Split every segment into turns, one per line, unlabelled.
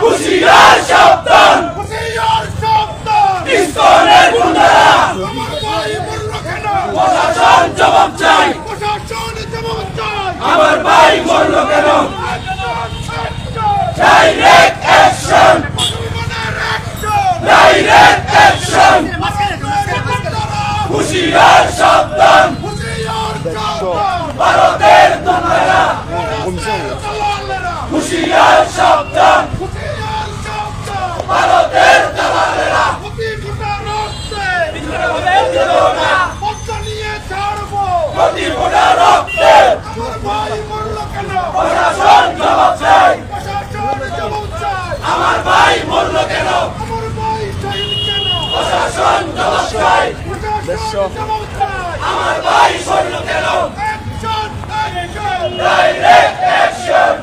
হুঁশিয়ার সাবধান, ইসকনের গুন্ডারা, প্রশাসন জবাব চাই, আমার ভাই মরল কেন? ডাইরেক্ট অ্যাকশন, ডাইরেক্ট অ্যাকশন, হুঁশিয়ার সাবধান, ভারতের গুন্ডারা, হুঁশিয়ার সাবধান, ভারতের দালালেরা, প্রশাসন জবাব চাই, আমার ভাই মরল কেন? প্রশাসন জবাব চাই, আমার ভাই মরল কেন? Direct action,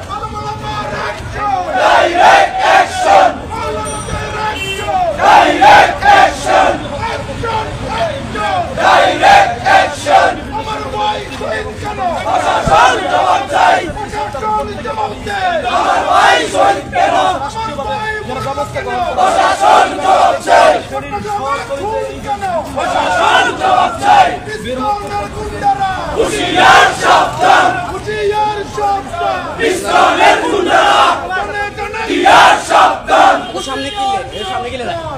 direct action, direct action, direct action, প্রশাসন জবাব চাই, আমার ভাই শহীদ কেন? প্রশাসন জবাব চাই, প্রশাসন জবাব চাই, হুঁশিয়ার সাবধান, ইসকনের গুন্ডারা, হুঁশিয়ার সাবধান,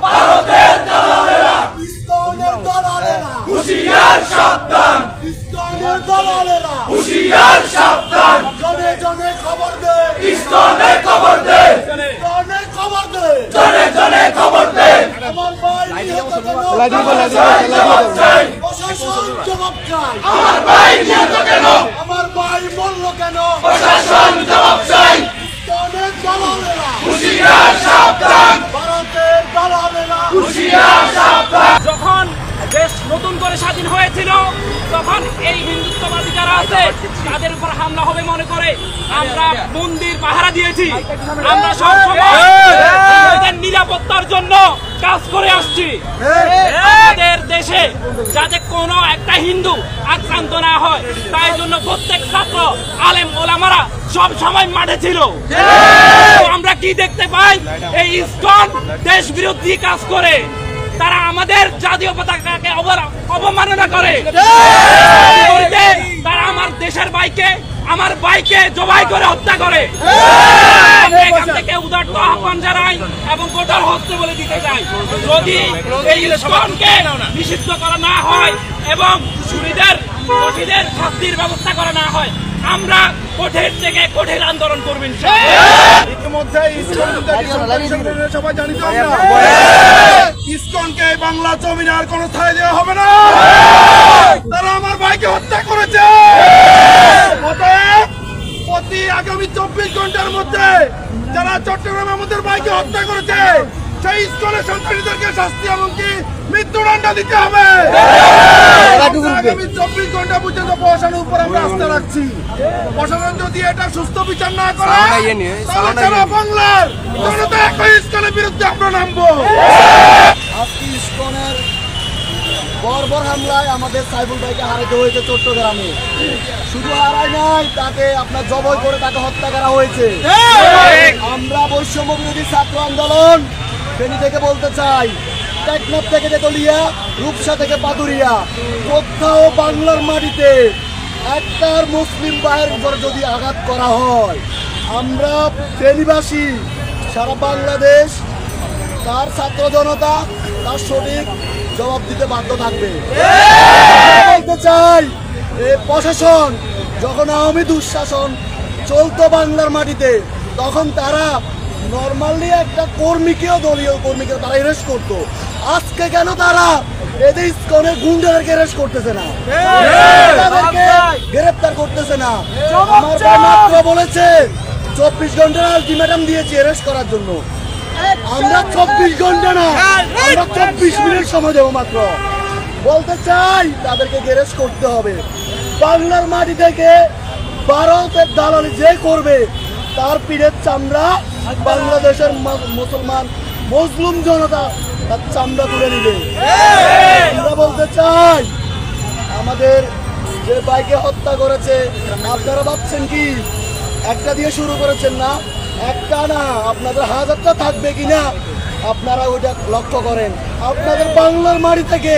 ভারতের দালালেরা, হুঁশিয়ার সাবধান, হুঁশিয়ার সাবধান, ইসকনের খবর দে, জনে জনে খবর দে, আমার ভাই নিহত কেন? আমার ভাই মরল কেন? প্রশাসন জবাব চাই, হুঁশিয়ার সাবধান, ভারতের দালালেরা, হুঁশিয়ার সাবধান।
যখন দেশ নতুন করে স্বাধীন হয়েছিল তখন এই হিন্দুত্ববাদী যারা আছে তাদের উপর হামলা হবে মনে করে আমরা মন্দির পাহারা দিয়েছি। আমরা সবসময় এদের নিরাপত্তার জন্য কাজ করে আসছি। আমাদের দেশে যাতে কোনো একটা হিন্দু আক্রান্ত না হয় তাই জন্য প্রত্যেক ছাত্র আলেম ওলামারা সব সময় মাঠে ছিল। আমরা কি দেখতে পাই? এই ইসকন দেশ বিরোধী কাজ করে, তারা আমাদের জাতীয় পতাকাকে অবমাননা করে, তারা আমার দেশের ভাইকে আমার ভাইকে জবাই করে হত্যা করে। এখান থেকে উদারত আহ্বান জানাই এবং কঠোর হস্তে বলে দিতে চাই, যদি এই ইসকনকে নিষিদ্ধ করা না হয় এবং দোষীদের শাস্তির ব্যবস্থা করা না হয় আমরা কঠিন থেকে কঠিন আন্দোলন করবেন।
ইতিমধ্যে সবাই জানি তো ইসকনকে বাংলা জমিনে আর কোনো স্থায়ী দেওয়া হবে না। তারা আমার ভাইকে হত্যা করেছে। প্রতি আগামী 24 ঘন্টার মধ্যে যারা চট্টগ্রামে আমাদের ভাইকে হত্যা করেছে সেই ইসকনের সন্ত্রাসীদেরকে শাস্তি এমনকি মৃত্যুদণ্ড দিতে হবে। আগামী 24 ঘন্টা পর্যন্ত প্রশাসনের উপর আমরা আস্থা রাখছি। প্রশাসন যদি এটা সুস্থ বিচার না করে তাহলে সারা বাংলার জনতা একই ইসকনের বিরুদ্ধে আমরা নামবো।
আজকে ইসকনের বর্বর হামলায় আমাদের সাইফুল ভাইকে হারাতে হয়েছে চট্টগ্রামে। শুধু হারায় নাই, তাকে আপনার জবাই করে তাকে হত্যা করা হয়েছে। আমরা বৈষম্য বিরোধী ছাত্র আন্দোলন ফেনী থেকে বলতে চাই, টেকনাফ থেকে তেতুলিয়া, রূপসা থেকে পাতুরিয়া, কোথাও বাংলার মাটিতে একটার মুসলিম ভাইয়ের উপরে যদি আঘাত করা হয় আমরা ফেনীবাসী সারা বাংলাদেশ তার ছাত্র জনতা তার সঠিক জবাব দিতে বাধ্য থাকবে। বলতে চাই এই প্রশাসন যখন আওয়ামী দুঃশাসন চলতো বাংলার মাটিতে তখন তারা নর্মালি একটা কর্মীকেও দলীয় কর্মীকে তারা অ্যারেস্ট করতো। আজকে কেন তারা এদের ইসকনে গুন্ডাদেরকে অ্যারেস্ট করতেছে না, তাদেরকে গ্রেফতার করতেছে না? আমার ভাই মাত্র বলেছে 24 ঘন্টার আলটিমেটাম দিয়েছি অ্যারেস্ট করার জন্য। আমরা 24 ঘন্টা না, আমরা 24 মিনিট সময় দেবো মাত্র। বলতে চাই তাদেরকে অ্যারেস্ট করতে হবে। বাংলার মাটি থেকে ভারতের দালালি যে করবে তার পিঠের চামড়া বাংলাদেশের মুসলমান মজলুম জনতা তার চামড়া তুলে নিবে। আমরা বলতে চাই আমাদের যে ভাইকে হত্যা করেছে আপনারা ভাবছেন কি একটা দিয়ে শুরু করেছেন না, একটা না, আপনাদের হাজারটা থাকবে কিনা আপনারা ওইটা লক্ষ্য করেন। আপনাদের বাংলার মাটি থেকে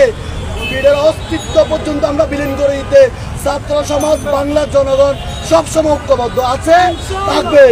পীরের অস্তিত্ব পর্যন্ত আমরা বিলীন করে দিতে ছাত্র সমাজ, বাংলার জনগণ সবসময় ঐক্যবদ্ধ আছে, থাকবে।